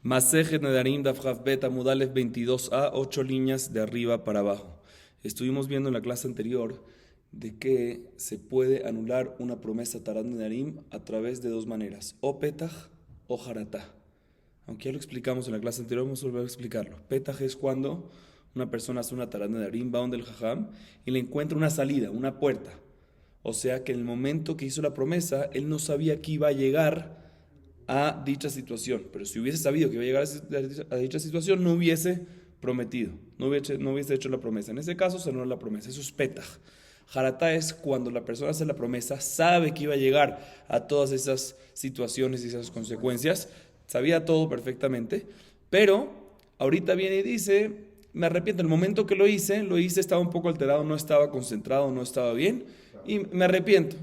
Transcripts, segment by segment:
Masejet Nedarim Daf Chaf Bet Amud Aleph 22a, 8 líneas de arriba para abajo. Estuvimos viendo en la clase anterior de que se puede anular una promesa Tarat Nedarim a través de dos maneras, o Petach o Haratá. Aunque ya lo explicamos en la clase anterior, vamos a volver a explicarlo. Petach es cuando una persona hace una Tarat Nedarim, va donde el Jajam y le encuentra una salida, una puerta. O sea que en el momento que hizo la promesa, él no sabía que iba a llegar a dicha situación, pero si hubiese sabido que iba a llegar a dicha situación, no hubiese prometido, no hubiese hecho la promesa. En ese caso se anula la promesa, eso es petach. Haratá es cuando la persona hace la promesa, sabe que iba a llegar a todas esas situaciones y esas consecuencias, sabía todo perfectamente, pero ahorita viene y dice, me arrepiento, el momento que lo hice, estaba un poco alterado, no estaba concentrado, no estaba bien, y me arrepiento.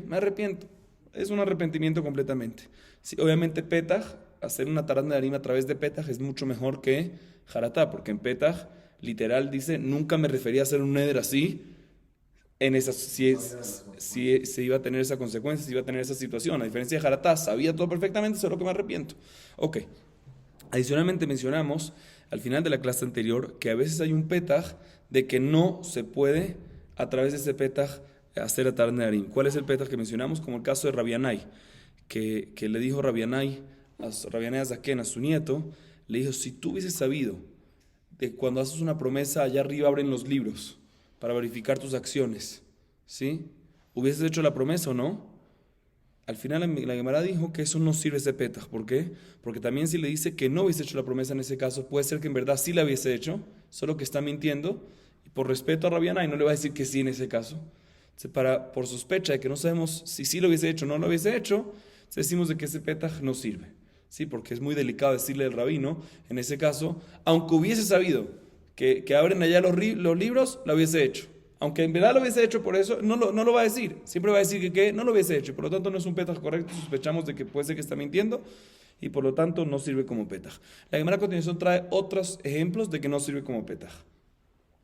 Es un arrepentimiento completamente. Sí, obviamente Petach, hacer una Tarat Nedarim a través de Petach es mucho mejor que Haratá, porque en Petach literal dice, nunca me refería a hacer un neder así, si se iba a tener esa consecuencia, si iba a tener esa situación. A diferencia de Haratá, sabía todo perfectamente, solo que me arrepiento. Ok. Adicionalmente mencionamos al final de la clase anterior que a veces hay un Petach de que no se puede a través de ese Petach hacer a Tarat Nedarim. ¿Cuál es el Petach que mencionamos? Como el caso de Rabbi Yanai, que le dijo Rabbi Yanai a Zaken, a su nieto, le dijo, si tú hubieses sabido de cuando haces una promesa, allá arriba abren los libros para verificar tus acciones, ¿sí? ¿Hubieses hecho la promesa o no? Al final la Gemara dijo que eso no sirve ese Petach. ¿Por qué? Porque también si le dice que no hubiese hecho la promesa en ese caso, puede ser que en verdad sí la hubiese hecho, solo que está mintiendo, y por respeto a Rabbi Yanai no le va a decir que sí en ese caso. Entonces, por sospecha de que no sabemos si sí lo hubiese hecho o no lo hubiese hecho, decimos de que ese Petach no sirve, ¿sí? Porque es muy delicado decirle al rabino, en ese caso, aunque hubiese sabido que abren allá los libros, lo hubiese hecho. Aunque en verdad lo hubiese hecho por eso, no lo va a decir. Siempre va a decir que no lo hubiese hecho. Por lo tanto, no es un Petach correcto. Sospechamos de que puede ser que está mintiendo y por lo tanto no sirve como Petach. La Gemara a continuación trae otros ejemplos de que no sirve como Petach.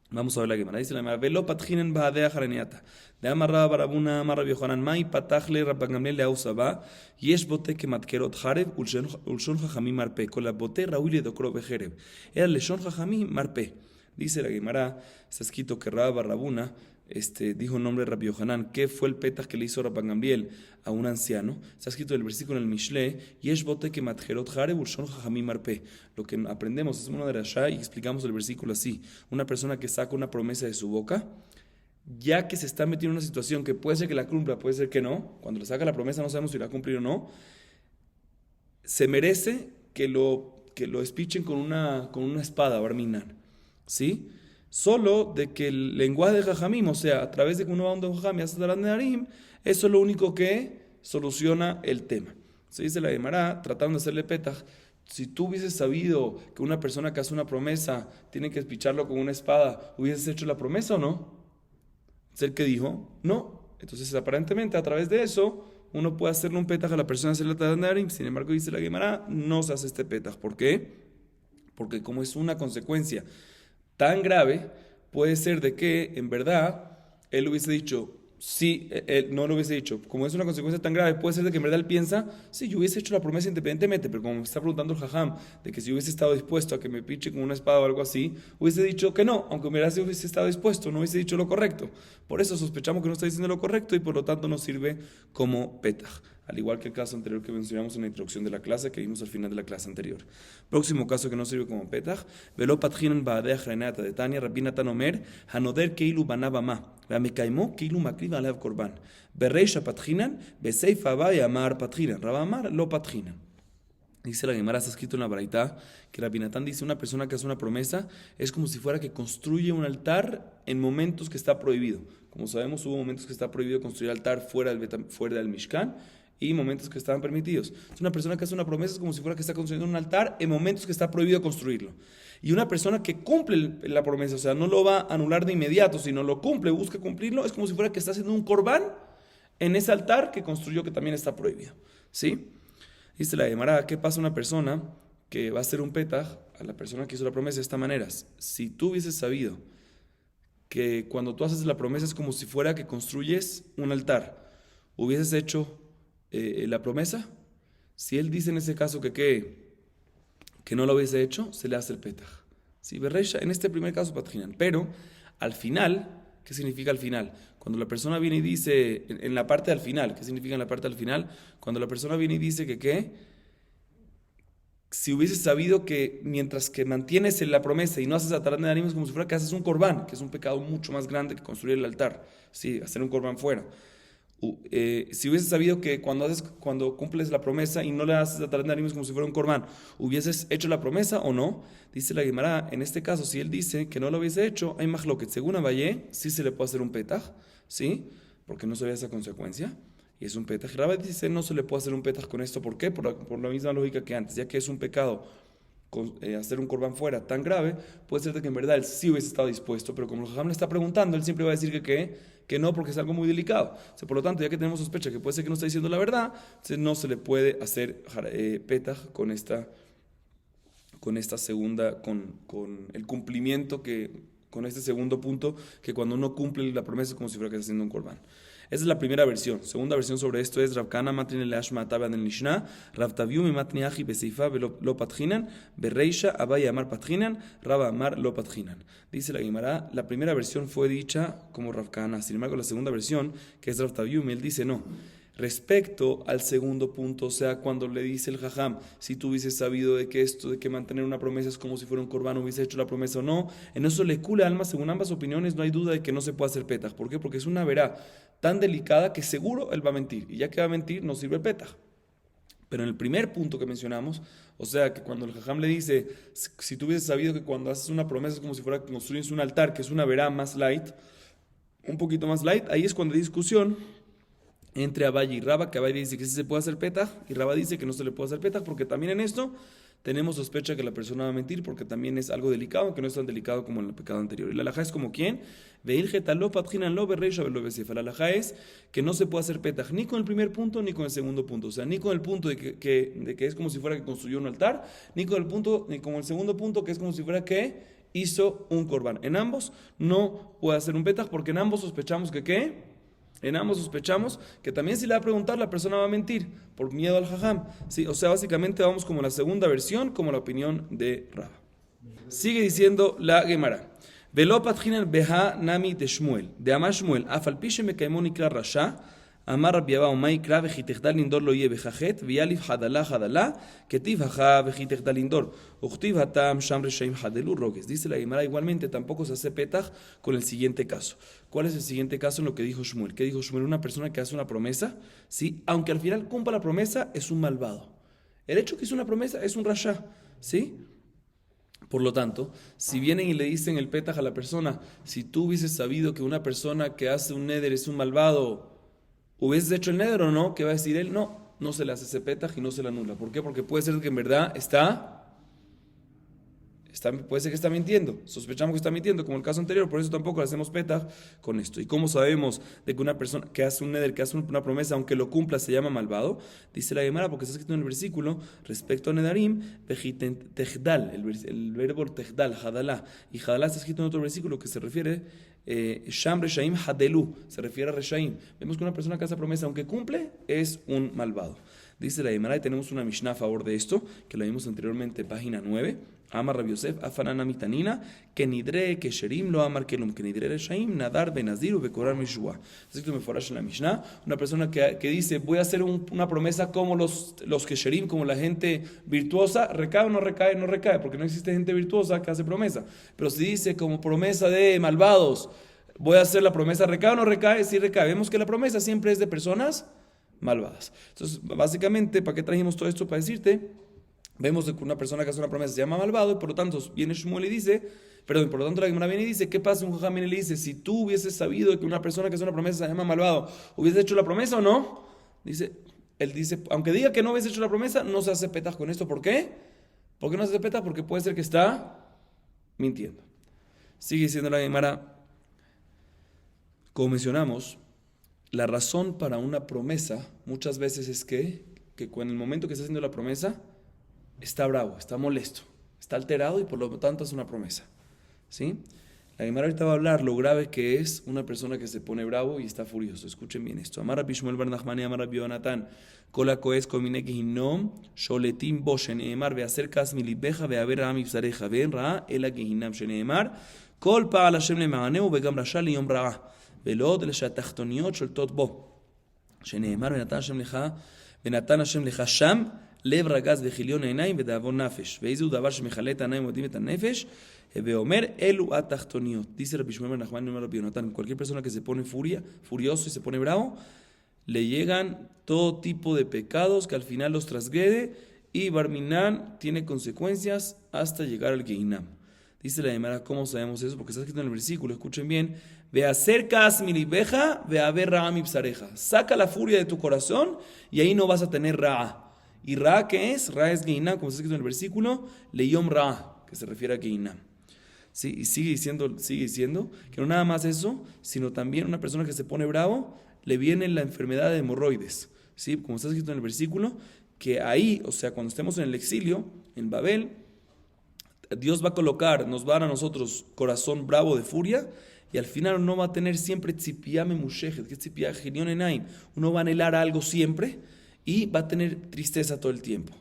Vamos a ver la Gemara. Dice la Gemara, velo patjinen bahadea jareniata. De amarra barabuna amarra viojanan mai patajle rabangamle le ausaba yesh bote que matkerot jarev ulshon jajami marpe con la bote raúl dokro bejereb era leshon jajami marpe. Dice la Gemara, está escrito que Rabba Barabuna dijo el nombre de Rabbi Yohanan. ¿Qué fue el petach que le hizo Rabban Gamliel a un anciano? Está escrito en el versículo en el Mishle, Yesh bote que matjerot jare burshon jajamim marpe. Lo que aprendemos es una de Rasha y explicamos el versículo así. Una persona que saca una promesa de su boca, ya que se está metiendo en una situación que puede ser que la cumpla, puede ser que no, cuando le saca la promesa no sabemos si la va a cumplir o no, se merece que lo espichen con una espada, barminan. ¿Sí? Solo de que el lenguaje de Jajamim, o sea, a través de que uno va a un Jajam y hace Tarat Nedarim, eso es lo único que soluciona el tema. Se dice la Gemara, tratando de hacerle petach, si tú hubieses sabido que una persona que hace una promesa tiene que espicharlo con una espada, ¿hubieses hecho la promesa o no? Es el que dijo, no. Entonces, aparentemente, a través de eso, uno puede hacerle un petach a la persona hacerle Tarat Nedarim. Sin embargo, dice la Gemara, no se hace este petach. ¿Por qué? Porque como es una consecuencia tan grave, puede ser de que en verdad él hubiese dicho, sí, él no lo hubiese dicho, como es una consecuencia tan grave, puede ser de que en verdad él piensa, sí, yo hubiese hecho la promesa independientemente, pero como me está preguntando el Jajam, de que si hubiese estado dispuesto a que me piche con una espada o algo así, hubiese dicho que no, aunque hubiese estado dispuesto, no hubiese dicho lo correcto. Por eso sospechamos que no está diciendo lo correcto y por lo tanto no sirve como petach. Al igual que el caso anterior que mencionamos en la introducción de la clase, que vimos al final de la clase anterior. Próximo caso que no sirve como petach, velo patjinan baadeh renata de Tania, Rabbi Natan Omer, hanoder keilu banaba ma, והמקיימו כאילו מקריב עליו קורבן. ברישא פתחינן, בסייפא בא יאמר פתחינן. רבא אמר לא פתחינן. Dice la Gemara, está escrito en la Baraitá, que Rabbi Natán dice, una persona que hace una promesa es como si fuera que construye un altar en momentos que está prohibido. Como sabemos, hubo momentos que está prohibido construir altar fuera del Mishkan y momentos que estaban permitidos. Entonces, una persona que hace una promesa es como si fuera que está construyendo un altar en momentos que está prohibido construirlo. Y una persona que cumple la promesa, o sea, no lo va a anular de inmediato, sino lo cumple, busca cumplirlo, es como si fuera que está haciendo un corbán en ese altar que construyó que también está prohibido. ¿Sí? Dice la Gemara, ¿qué pasa a una persona que va a hacer un petach a la persona que hizo la promesa de esta manera? Si tú hubieses sabido que cuando tú haces la promesa es como si fuera que construyes un altar, ¿hubieses hecho la promesa? Si él dice en ese caso que que no lo hubiese hecho, se le hace el petah. Sí, berreisha, en este primer caso patrinan. Pero al final, ¿qué significa al final? Cuando la persona viene y dice, en la parte al final, ¿qué significa en la parte al final? Cuando la persona viene y dice que ¿qué? Si hubieses sabido que mientras que mantienes la promesa y no haces atarat nedarim es como si fuera que haces un corbán, que es un pecado mucho más grande que construir el altar, sí, hacer un corbán fuera. Si hubieses sabido que cuando cumples la promesa y no le haces atarat nedarim es como si fuera un corbán, ¿hubieses hecho la promesa o no? Dice la Gemara, en este caso, si él dice que no lo hubiese hecho, hay mahloket. Según Abayé, sí se le puede hacer un petah, ¿sí? Porque no sabía esa consecuencia. Y es un petah. Rabbi dice, no se le puede hacer un petah con esto. ¿Por qué? Por la misma lógica que antes. Ya que es un pecado hacer un corbán fuera tan grave, puede ser de que en verdad él sí hubiese estado dispuesto, pero como el jajam le está preguntando, él siempre va a decir que no, porque es algo muy delicado. O sea, por lo tanto, ya que tenemos sospecha que puede ser que no está diciendo la verdad, entonces no se le puede hacer petah con esta segunda, con el cumplimiento con este segundo punto, que cuando uno cumple la promesa es como si fuera que está haciendo un corbán. Esa es la primera versión. Segunda versión sobre esto es Rav Kana matrin el ashma taban el Mishnah, Rav Taviu mi matni achi beseifa lo patjinan, bereisha abay amar patjinan, Rav amar lo patjinan. Dice la Gemara, la primera versión fue dicha como Rav Kana, sin embargo la segunda versión, que es Rav Taviu, él dice no. Respecto al segundo punto, o sea, cuando le dice el jajam, si tú hubieses sabido de que mantener una promesa es como si fuera un corbán, hubiese hecho la promesa o no, en eso le cula alma, según ambas opiniones, no hay duda de que no se puede hacer petah. ¿Por qué? Porque es una verá tan delicada que seguro él va a mentir, y ya que va a mentir, no sirve el petah. Pero en el primer punto que mencionamos, o sea, que cuando el jajam le dice, si tú hubieses sabido que cuando haces una promesa es como si fuera que construyes un altar, que es una verá más light, un poquito más light, ahí es cuando hay discusión entre Abaye y Raba, que Abaye dice que sí se puede hacer petah y Raba dice que no se le puede hacer petah, porque también en esto tenemos sospecha que la persona va a mentir, porque también es algo delicado, aunque no es tan delicado como en el pecado anterior. Y la halajá es como ¿quién? La halajá es que no se puede hacer petah ni con el primer punto ni con el segundo punto, o sea, ni con el punto de que es como si fuera que construyó un altar, ni con el segundo punto que es como si fuera que hizo un corbán. En ambos no puede hacer un petah, porque en ambos sospechamos que ¿qué? En ambos sospechamos que también si le va a preguntar la persona va a mentir por miedo al jajam. ¿Sí? O sea, básicamente vamos como la segunda versión, como la opinión de Rab. Sigue diciendo la Gemara. Velo patjinan beha nami de Shmuel. De Amar Shmuel, afalpishe me caimón ikra rasha. Amar Rabbi Abba Umay ikra vejitechdal lindor lo ye bejajet. Vialif hadala hadala. Ketiv haja vejitechdal lindor. Uchtiv hatam sham reshaim hadelu rogues. Dice la Gemara, igualmente tampoco se hace petah con el siguiente caso. ¿Cuál es el siguiente caso en lo que dijo Shmuel? ¿Qué dijo Shmuel? Una persona que hace una promesa, ¿sí? Aunque al final cumpla la promesa, es un malvado. El hecho que hizo una promesa es un rasha, ¿sí? Por lo tanto, si vienen y le dicen el petah a la persona, si tú hubieses sabido que una persona que hace un neder es un malvado, ¿hubieses hecho el neder o no? ¿Qué va a decir él? No, no se le hace ese petah y no se le anula. ¿Por qué? Porque puede ser que en verdad puede ser que está mintiendo, sospechamos que está mintiendo, como el caso anterior, por eso tampoco le hacemos petah con esto. ¿Y cómo sabemos de que una persona que hace un neder, que hace una promesa, aunque lo cumpla, se llama malvado? Dice la Gemara, porque está escrito en el versículo, respecto a nedarim, tejdal, el verbo tejdal, hadalá, y hadalá está escrito en otro versículo que se refiere, sham reshaim hadelu, se refiere a reshaim. Vemos que una persona que hace promesa, aunque cumple, es un malvado. Dice la Gemara, y tenemos una Mishnah a favor de esto, que la vimos anteriormente, página 9. Amar Rabbi Yosef, afanana mitanina, que nidre, que sherim, lo amar kelum, que nidre reshaim, nadar, benazir, bekorar mishua. Esto me forash en la Mishnah. Una persona que dice, voy a hacer una promesa como los que sherim, como la gente virtuosa, recae o no recae, no recae, porque no existe gente virtuosa que hace promesa. Pero si dice como promesa de malvados, voy a hacer la promesa, recae o no recae, sí recae. Vemos que la promesa siempre es de personas malvadas. Entonces, básicamente, ¿para qué trajimos todo esto? Para decirte, vemos que una persona que hace una promesa se llama malvado, y por lo tanto viene Shmuel y dice, perdón, por lo tanto la Gemara viene y dice, ¿qué pasa? Un jajam viene y le dice, si tú hubieses sabido que una persona que hace una promesa se llama malvado, ¿hubieses hecho la promesa o no? Él dice, aunque diga que no hubiese hecho la promesa, no se hace petah con esto. ¿Por qué? ¿Por qué no se hace petah? Porque puede ser que está mintiendo. Sigue diciendo la Gemara, como mencionamos, la razón para una promesa muchas veces es que en el momento que está haciendo la promesa está bravo, está molesto, está alterado y por lo tanto es una promesa, ¿sí? La Gemara ahorita va a hablar lo grave que es una persona que se pone bravo y está furioso. Escuchen bien esto. Amar Rabbi Shmuel bar Nachmani, Amar Rabbi Yonatan, Kol hakoez kol minei gehinom, sholetim bo sheneemar ve'aser kas milibeja ve'aver ra'a mibsareja ve'en ra'a ela gehinam sheneemar, Kol pa'al Hashem lema'aneu ve'gam rasha liyom ra'a ve'lo od שהתחתוניות שולטות בו. שנאמר ונתן השם לך שם לב רגז וכיליון עיניים ודאבון נפש. ואיזהו דבר שמכלה את העיניים ומודעים את הנפש, ואומר אלו התחתוניות. Dice Rabbi Shmuel bar Nachmani, Rabbi Yonatan, cualquier persona que se pone furioso y se pone bravo, le llegan todo tipo de pecados que al final los transgrede y Barminan tiene consecuencias hasta llegar al Gehinam. Dice la Gemara, ¿cómo sabemos eso? Porque está escrito en el versículo, escuchen bien. Ve acercas mi libeja, ve a ver ra'a mi psareja. Saca la furia de tu corazón y ahí no vas a tener ra'a. ¿Y ra'a qué es? Ra'a es Gehinam, como está escrito en el versículo, leyom ra'a, que se refiere a Gehinam. Sí, y sigue diciendo que no nada más eso, sino también una persona que se pone bravo, le viene la enfermedad de hemorroides. ¿Sí? Como está escrito en el versículo, que ahí, o sea, cuando estemos en el exilio, en Babel, Dios va a colocar, nos va a dar a nosotros corazón bravo de furia y al final uno va a tener siempre tzipiyah memushejet, que es tzipiyah genion enaim. Uno va a anhelar algo siempre y va a tener tristeza todo el tiempo.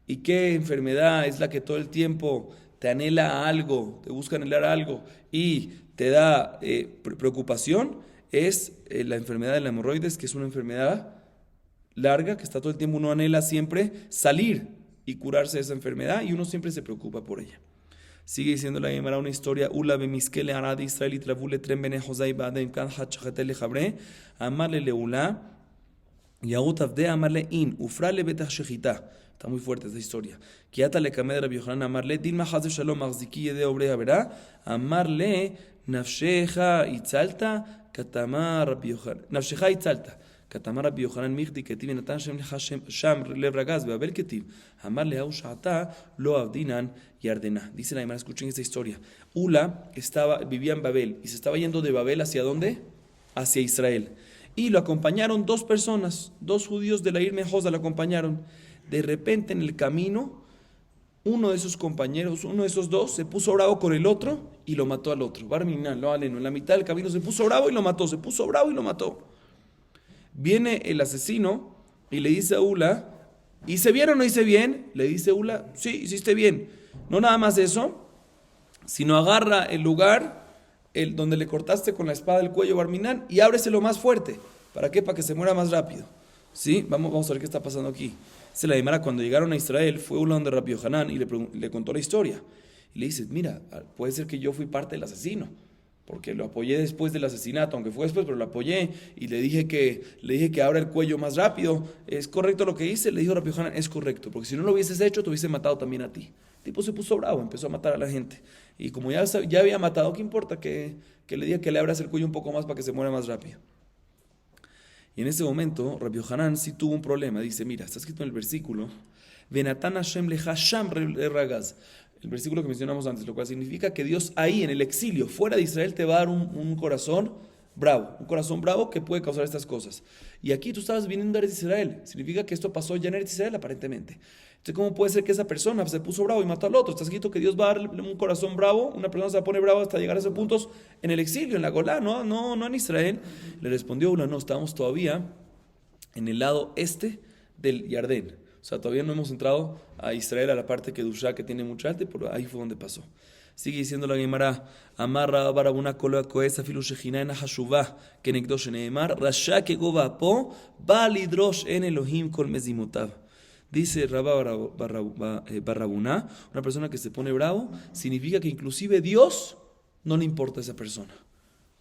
¿Y qué enfermedad es la que todo el tiempo te anhela algo, te busca anhelar algo y te da preocupación? Es la enfermedad de la hemorroides, que es una enfermedad larga, que está todo el tiempo, uno anhela siempre salir y curarse de esa enfermedad y uno siempre se preocupa por ella. Sigue diciendo la Gemara una historia. Ula bemiskele arad Israel y travule tren bene Josai badem kan hachachetele jabre amarle leula yaut avde amarle in ufrale betach shechita. Está muy fuerte esta historia. Kiata le kamed Rabbi Yochanan amarle din mahaz shalom marziki yede obreja verá amarle nafshecha itzalta katama Rabbi Yochanan nafshecha itzalta כתמר רבי יוחנן מיכדי כתיב ונתן שם לך שם לב רגז ואבל כתיב אמר להוא שעתה לא עבדינן ירדנה. Dice la Gemara, escuchen esta historia. Ula vivía en Babel y se estaba yendo de Babel ¿hacia dónde? Hacia Israel. Y lo acompañaron dos personas, dos judíos de la Ir Mejosa lo acompañaron. De repente en el camino uno de esos compañeros, uno de esos dos se puso bravo con el otro y lo mató al otro. Barminan, lo aleno, en la mitad del camino se puso bravo y lo mató, se puso bravo y lo mató. Viene el asesino y le dice a Ula, ¿hice bien o no hice bien? Le dice Ula, sí, hiciste bien. No nada más eso, sino agarra el lugar donde le cortaste con la espada el cuello Barminan y ábreselo más fuerte. ¿Para qué? Para que se muera más rápido. ¿Sí? Vamos a ver qué está pasando aquí. Se la Gemara, cuando llegaron a Israel, fue Ula donde Rabbi Yochanan y le contó la historia. Y le dice, mira, puede ser que yo fui parte del asesino, porque lo apoyé después del asesinato, aunque fue después, pero lo apoyé y le dije que abra el cuello más rápido. ¿Es correcto lo que hice? Le dijo Rabbi Yochanan, es correcto, porque si no lo hubieses hecho, te hubiese matado también a ti. El tipo se puso bravo, empezó a matar a la gente. Y como ya había matado, ¿qué importa que le diga que le abras el cuello un poco más para que se muera más rápido? Y en ese momento, Rabbi Yochanan sí tuvo un problema. Dice, mira, está escrito en el versículo, Venatan Hashem lecha sham ragaz. El versículo que mencionamos antes, lo cual significa que Dios ahí en el exilio, fuera de Israel, te va a dar un corazón bravo que puede causar estas cosas. Y aquí tú estabas viniendo de Eretz Israel, significa que esto pasó ya en Eretz Israel aparentemente. Entonces, ¿cómo puede ser que esa persona se puso bravo y mató al otro? Está escrito que Dios va a darle un corazón bravo, una persona se pone bravo hasta llegar a esos puntos en el exilio, en la Golá, no en Israel. Le respondió uno, no, estamos todavía en el lado este del Yardén. O sea, todavía no hemos entrado a Israel, a la parte que Kedushá, que tiene mucha arte, pero ahí fue donde pasó. Sigue diciendo la Gemara, amarra barabuna kola koesa filu shechina en hashuvah que nekdosh neemar rasha que goba po ba lidrosh en Elohim kol mezimotav. Dice Rabba Barrabuna, una persona que se pone bravo, significa que inclusive Dios no le importa a esa persona.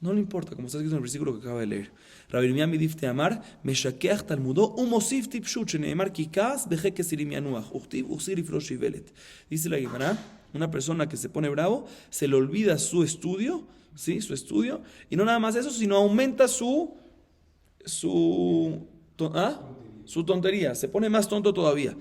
No le importa, como está escrito en el versículo que acaba de leer. Rabbi Yirmiyah midif teamar, meshakeach talmudo, umosif tipshut, sheneemar kikas, beje sirim yanuach, uchtiv, uchsir ifrosh ivelet. Dice la Gemara, una persona que se pone bravo, se le olvida su estudio, ¿sí? Su estudio, y no nada más eso, sino aumenta su tontería, se pone más tonto todavía.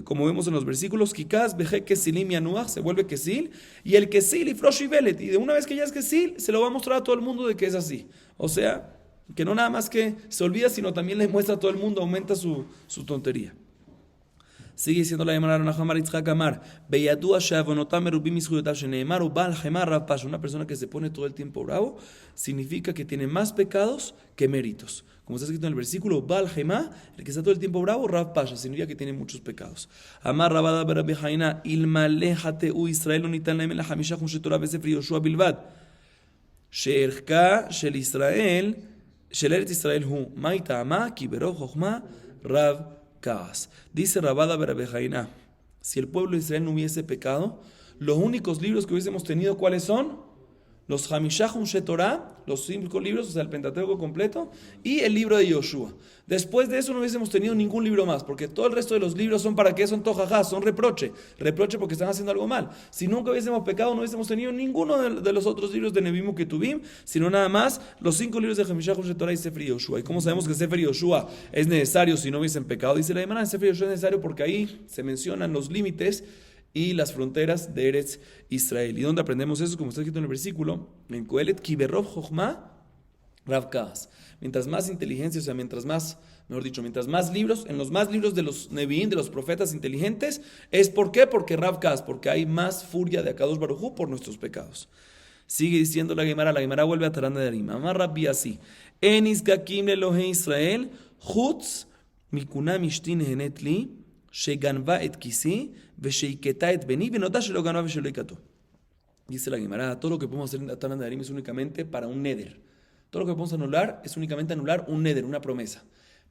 Como vemos en los versículos, Kikaz, Beje, Kesilim, Yanuach, se vuelve Kesil, y el Kesil y Frosh y Velet, y de una vez que ya es Kesil, se lo va a mostrar a todo el mundo de que es así. O sea, que no nada más que se olvida, sino también le muestra a todo el mundo, aumenta su tontería. Sigue diciendo la Gemara Ranajamar Itzhak Amar, Beyadua Shavonotam Merubim Ishuyotav Sheneemar Ubal Gemar Rav Pasha. Una persona que se pone todo el tiempo bravo significa que tiene más pecados que méritos. Como está escrito en el versículo, Bal Gemá, el que está todo el tiempo bravo, Rav Pasha, significa que tiene muchos pecados. Amar Rabada Berabi Jaina, Ilmalejate U Israel Unitan Laem la Hamisha Hun Shetorah Besefer Yoshua Bilvad. Sheerka Shel Israel, Shel Eretz Israel Hu, Maita Ama, Kibero Jochma, Rav Kaas. Dice Rabada Berabi Jaina, si el pueblo de Israel no hubiese pecado, los únicos libros que hubiésemos tenido, ¿cuáles son? Los Hamishahum Shetorah, los 5 libros, o sea, el Pentateuco completo, y el libro de Yoshua. Después de eso no hubiésemos tenido ningún libro más, porque todo el resto de los libros son para qué, son tojajá, son reproche porque están haciendo algo mal. Si nunca hubiésemos pecado, no hubiésemos tenido ninguno de los otros libros de Nevimu que tuvimos, sino nada más los 5 libros de Hamishahum Shetorah y Sefer Yoshua. ¿Y cómo sabemos que Sefer Yoshua es necesario si no hubiesen pecado? Dice la Gemara, en Sefer Yoshua es necesario porque ahí se mencionan los límites y las fronteras de Eretz Israel. ¿Y dónde aprendemos eso? Como está escrito en el versículo, en Kohelet, Kiberov Jochma Rav Kaas. Mientras más inteligencia, o sea, mientras más libros, en los más libros de los Nevi'im, de los profetas inteligentes, ¿es por qué? Porque Rav Kaas, porque hay más furia de Akadosh Baruj Hu por nuestros pecados. Sigue diciendo la Gemara vuelve a Tarán de Darim. Amar Rabbi así, Enis Gakim Elohe Israel, Chutz Mikuna Mishtin Henetli, Sheganva et Kisi, Vesheiketa et Beni, Venota Shelo Ganva Vesheloikato. Dice la Gemara, todo lo que podemos hacer en Tarán de Darim es únicamente para un neder. Todo lo que podemos anular es únicamente anular un neder, una promesa.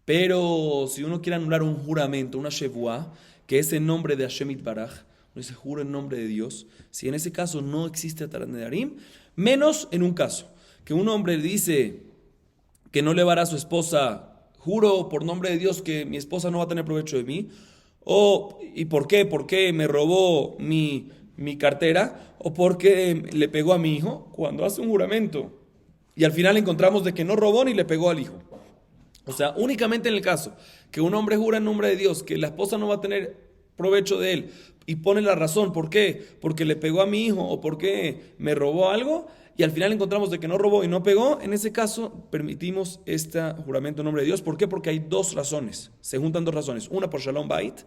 Pero si uno quiere anular un juramento, una shevuah, que es en nombre de Hashem Itbaraj, uno se jura en nombre de Dios, si en ese caso no existe Tarán de Darim, menos en un caso, que un hombre dice que no le va a dar a su esposa, juro por nombre de Dios que mi esposa no va a tener provecho de mí, ¿y por qué? Porque me robó mi cartera, o porque le pegó a mi hijo. Cuando hace un juramento y al final encontramos de que no robó ni le pegó al hijo. O sea, únicamente en el caso que un hombre jura en nombre de Dios que la esposa no va a tener provecho de él y pone la razón, ¿por qué? Porque le pegó a mi hijo o porque me robó algo, y al final encontramos de que no robó y no pegó, en ese caso permitimos este juramento en nombre de Dios. ¿Por qué? Porque hay 2 razones, se juntan 2 razones, una por Shalom Bait,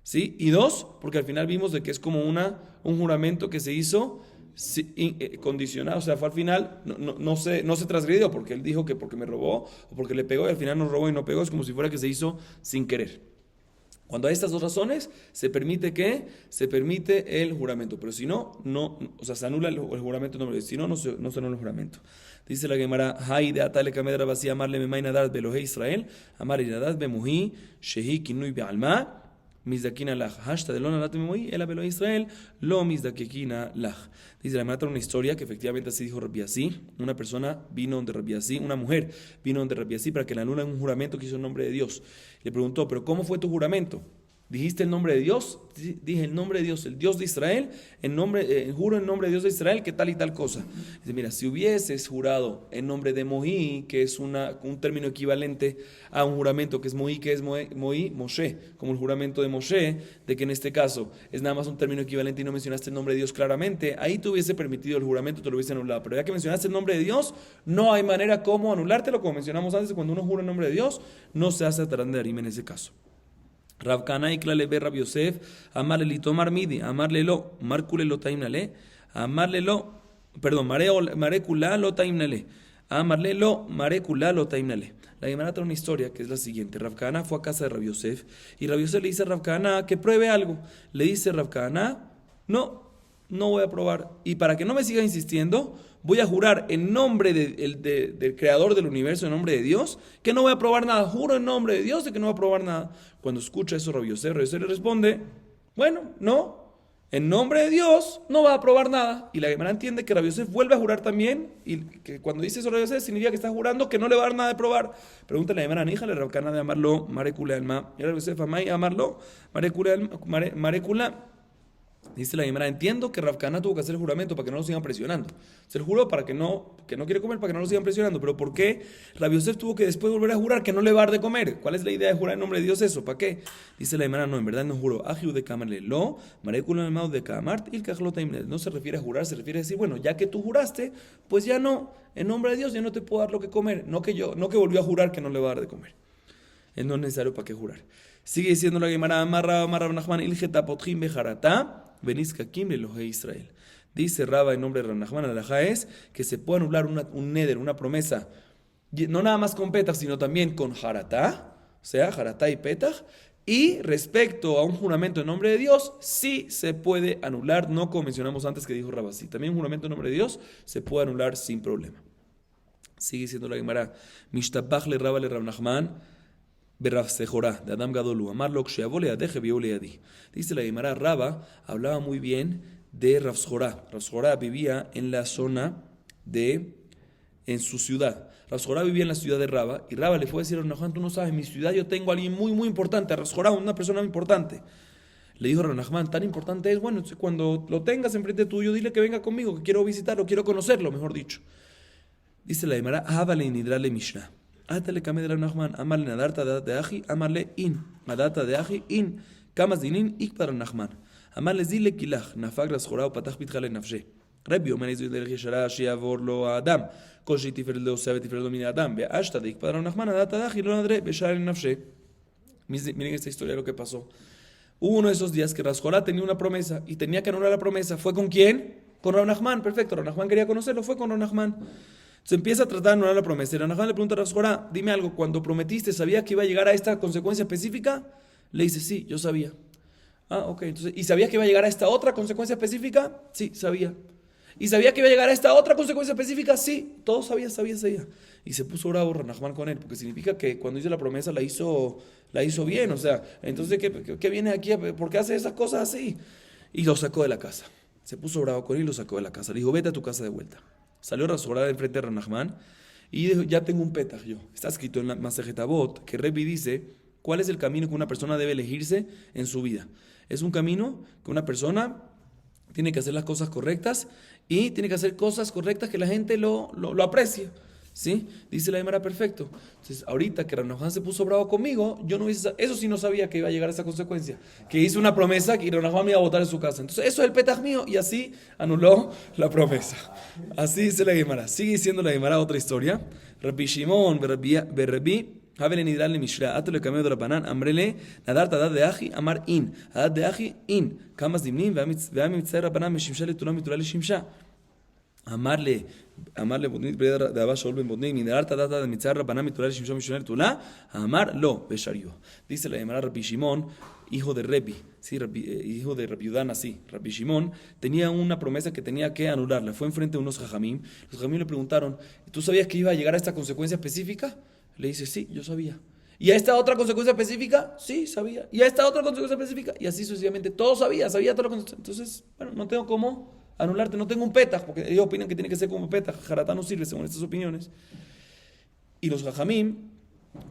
¿sí? Y 2, porque al final vimos de que es como un juramento que se hizo condicionado, o sea, fue al final, no se transgredió, porque él dijo que porque me robó o porque le pegó y al final no robó y no pegó, es como si fuera que se hizo sin querer. Cuando hay estas 2 razones, se permite el juramento, pero si no, o sea, se anula el juramento, si no, no se anula el juramento. Dice la Gemara, Hay de Atale Kamedra Basi amarle Memay Nadad Belohe Israel, Amar Nadad Bemuhi, Shehi Kinui Bealma, Mizdakina Lach, Hashta de Lona Late Memuhi, Ela Belohe Israel, Lo Mizdakina Lach. Dice la Gemara, una historia que efectivamente así dijo Rabbi Asi. Una persona vino donde Rabbi Asi, una mujer vino donde Rabbi Asi para que le anulen un juramento que hizo en nombre de Dios. Le preguntó, ¿pero cómo fue tu juramento? ¿Dijiste el nombre de Dios? Dije el nombre de Dios, el Dios de Israel, juro en nombre de Dios de Israel que tal y tal cosa. Dice, mira, si hubieses jurado en nombre de Moí, que es un término equivalente a un juramento que es Moí, Moshe, como el juramento de Moshe, de que en este caso es nada más un término equivalente y no mencionaste el nombre de Dios claramente, ahí te hubiese permitido el juramento, te lo hubiese anulado. Pero ya que mencionaste el nombre de Dios, no hay manera como anulártelo, como mencionamos antes, cuando uno jura en nombre de Dios, no se hace Tarán de Darim en ese caso. Rav Kana y Klale be Rab Yosef, amarle litomar midi, amarle lo, marcule lo taimnale, amarle lo, perdón, marecula lo taimnale, amarle lo, marecula lo taimnale. La Gemara trae una historia que es la siguiente. Rav Kana fue a casa de Rab Yosef y Rab Yosef le dice a Rav Kana que pruebe algo. Le dice Rav Kana, no voy a probar. Y para que no me siga insistiendo, voy a jurar en nombre del creador del universo, en nombre de Dios, que no voy a probar nada. Juro en nombre de Dios de que no voy a probar nada. Cuando escucha eso Rabbi Yosef le responde, bueno, no, en nombre de Dios no va a probar nada. Y la Gemara entiende que Rabbi Yosef vuelve a jurar también, y que cuando dice eso Rabbi Yosef significa que está jurando que no le va a dar nada de probar. Pregúntale a la Gemara, hija, le Rav Kana de amarlo, marecule alma. Y Rabbi Yosef, amai, amarlo, marecula. Dice la Gemara, entiendo que Rav Kana tuvo que hacer el juramento para que no lo sigan presionando. Se lo juró para que no quiere comer, para que no lo sigan presionando. Pero ¿por qué Rabbi Yosef tuvo que después volver a jurar que no le va a dar de comer? ¿Cuál es la idea de jurar en nombre de Dios eso? ¿Para qué? Dice la Gemara, no, en verdad no juró. Ajiu de kamarle lo, marekul almao de kamart, il kajlotaimnet. No se refiere a jurar, se refiere a decir, bueno, ya que tú juraste, pues ya no, en nombre de Dios ya no te puedo dar lo que comer. No que volvió a jurar que no le va a dar de comer. No es necesario para qué jurar. Sigue diciendo la Gemara, Amarra Nachman ilgeta potjim bejarata, benizkakim lelohe Israel. Dice Raba en nombre de Rab Nachman, alajá es que se puede anular un neder, una promesa, no nada más con petach, sino también con jaratá, o sea, jaratá y petach. Y respecto a un juramento en nombre de Dios, sí se puede anular, no como mencionamos antes que dijo Rabasí. También un juramento en nombre de Dios se puede anular sin problema. Sigue diciendo la Gemara, Mishtabach le Raba le Rab Nachman, Berrav Sejorá, de Adam Gadolu, Amarlo, Ksheavó le Adeje, Vió le Adi. Dice la Gemara, Raba hablaba muy bien de Rav Sejorá. Rav Sejorá vivía en la zona en su ciudad. Rav Sejorá vivía en la ciudad de Raba, y Raba le fue a decir a Rav Nachman, tú no sabes, en mi ciudad yo tengo a alguien muy, muy importante, a Rav Sejorá, una persona muy importante. Le dijo a Rav Nachman, tan importante es, bueno, cuando lo tengas enfrente tuyo, dile que venga conmigo, que quiero visitarlo, quiero conocerlo, mejor dicho. Dice la Gemara, Hábale nidrale Mishnah. Átale kame de Rav Nachman, amarle nadarta de aji, amarle in, nadarta de aji, in, kamas dinin, ik para Rav Nachman. Amarle zile kilach, nafag Rav Sejorá, patach pitjale nafshe. רבי אומר איזו דרך ישרה שיעבור לו האדם כל שהיא תפארת לעושה ותפארת לו מן האדם ואשתא דאיקפא רב נחמן הדעת הדחי לא נדרי בשער לנפשי. Miren esta historia de lo que pasó. Hubo uno de esos días que Rav Sejorá tenía una promesa y tenía que anular la promesa. ¿Fue con quién? Con Rav Nachman. Perfecto, Rav Nachman quería conocerlo, fue con Rav Nachman. Se empieza a tratar de anular la promesa y Rav Nachman le pregunta a Rav Sejorá, dime algo, cuando prometiste, ¿sabías que iba a llegar a esta consecuencia específica? Le dice, sí, yo sabía. Ah, ok, entonces, ¿y sabías que iba a llegar a esta otra consecuencia específica? Sí, sabía. ¿Y sabía que iba a llegar a esta otra consecuencia específica? Sí, todo sabía. Y se puso bravo Rav Nachman con él, porque significa que cuando hizo la promesa la hizo bien, o sea, entonces, ¿qué viene aquí? ¿Por qué hace esas cosas así? Y lo sacó de la casa. Se puso bravo con él y lo sacó de la casa. Le dijo, vete a tu casa de vuelta. Salió Rav Sejorá de enfrente de Rav Nachman y dijo, ya tengo un petach yo. Está escrito en la Masejet Avot que Rebbi dice, ¿cuál es el camino que una persona debe elegirse en su vida? Es un camino que una persona tiene que hacer las cosas correctas y tiene que hacer cosas correctas que la gente lo aprecie, ¿sí? Dice la Gemara, perfecto. Entonces, ahorita que Rav Nachman se puso bravo conmigo, yo no hubiese, eso sí no sabía que iba a llegar a esa consecuencia, que hice una promesa y Rav Nachman me iba a botar en su casa. Entonces, eso es el petach mío, y así anuló la promesa. Así dice la Gemara. Sigue diciendo la Gemara otra historia. Rabbi Shimon, Berrebi, Habele nidral le mishra, ato le cameo de Rabbanan, amrele, nadar tadad de aji, amar in, adad de aji, in, kamas dimnim, veami mitzay Rabbanan, meshimsha le tulam, mitura le shimsha. Amarle bodnit, breda de Abba Shaul ben bodnit, nidar tadad de mitzay Rabbanan, mitura le shimsha, mishuna le tula, amar lo, beshario. Dice la Gemara Rabbi Shimon, hijo de Rebbi, sí, hijo de Rabbi Yudá, sí, Rabbi Shimon, tenía una promesa que tenía que anularla. Fue enfrente de unos jajamim. Los jajamim le preguntaron, ¿tú sabías que iba a llegar a esta consecuencia específica? Le dice, sí, yo sabía. ¿Y a esta otra consecuencia específica? Sí, sabía. ¿Y a esta otra consecuencia específica? Y así sucesivamente. Todo sabía toda la consecuencia. Entonces, bueno, no tengo cómo anularte, no tengo un petach, porque ellos opinan que tiene que ser como petach. Jaratá no sirve según estas opiniones. Y los jajamim,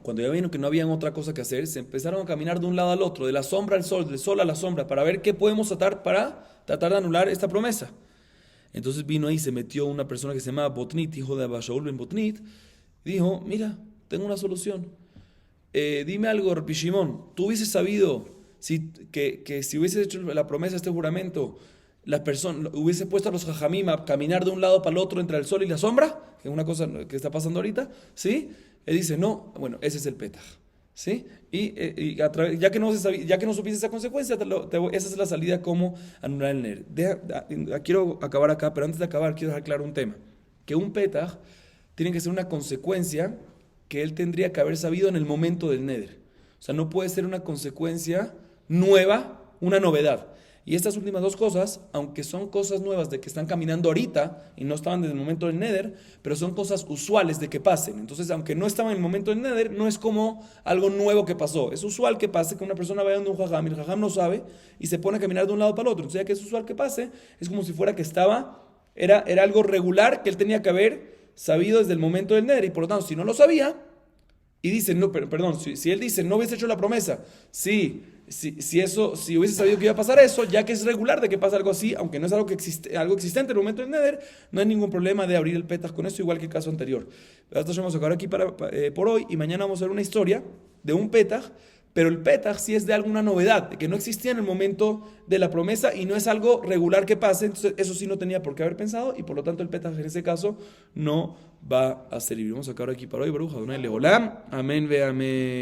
cuando ya vieron que no había otra cosa que hacer, se empezaron a caminar de un lado al otro, de la sombra al sol, del sol a la sombra, para ver qué podemos tratar para tratar de anular esta promesa. Entonces vino ahí, se metió una persona que se llamaba Botnit, hijo de Abba Shaul ben Botnit, y dijo, mira, tengo una solución. Dime algo, Rabbi Shimon, ¿tú hubieses sabido que si hubieses hecho la promesa, este juramento, la persona hubiese puesto a los jajamim a caminar de un lado para el otro entre el sol y la sombra, que es una cosa que está pasando ahorita, ¿sí? Él dice, no, bueno, ese es el petach, ¿sí? Ya que no supiste esa consecuencia, esa es la salida como anular el ner. Quiero acabar acá, pero antes de acabar quiero dejar claro un tema, que un petach tiene que ser una consecuencia que él tendría que haber sabido en el momento del neder. O sea, no puede ser una consecuencia nueva, una novedad. Y estas últimas dos cosas, aunque son cosas nuevas de que están caminando ahorita y no estaban desde el momento del neder, pero son cosas usuales de que pasen. Entonces, aunque no estaban en el momento del neder, no es como algo nuevo que pasó. Es usual que pase que una persona vaya donde un jajam y el jajam no sabe y se pone a caminar de un lado para el otro. Entonces, ya que es usual que pase, es como si fuera que era algo regular que él tenía que haber sabido desde el momento del neder, y por lo tanto, si no lo sabía, y dice, no, perdón, si él dice, no hubiese hecho la promesa, si hubiese sabido que iba a pasar eso, ya que es regular de que pasa algo así, aunque no es algo existente en el momento del neder, no hay ningún problema de abrir el petach con eso, igual que el caso anterior. Esto vamos a acabar aquí por hoy, y mañana vamos a ver una historia de un petach, pero el petach sí es de alguna novedad, de que no existía en el momento de la promesa y no es algo regular que pase, entonces eso sí no tenía por qué haber pensado, y por lo tanto el petach en ese caso no va a servir. Vamos a acabar aquí para hoy. Baruch Adonai Leolam. Amén ve amén.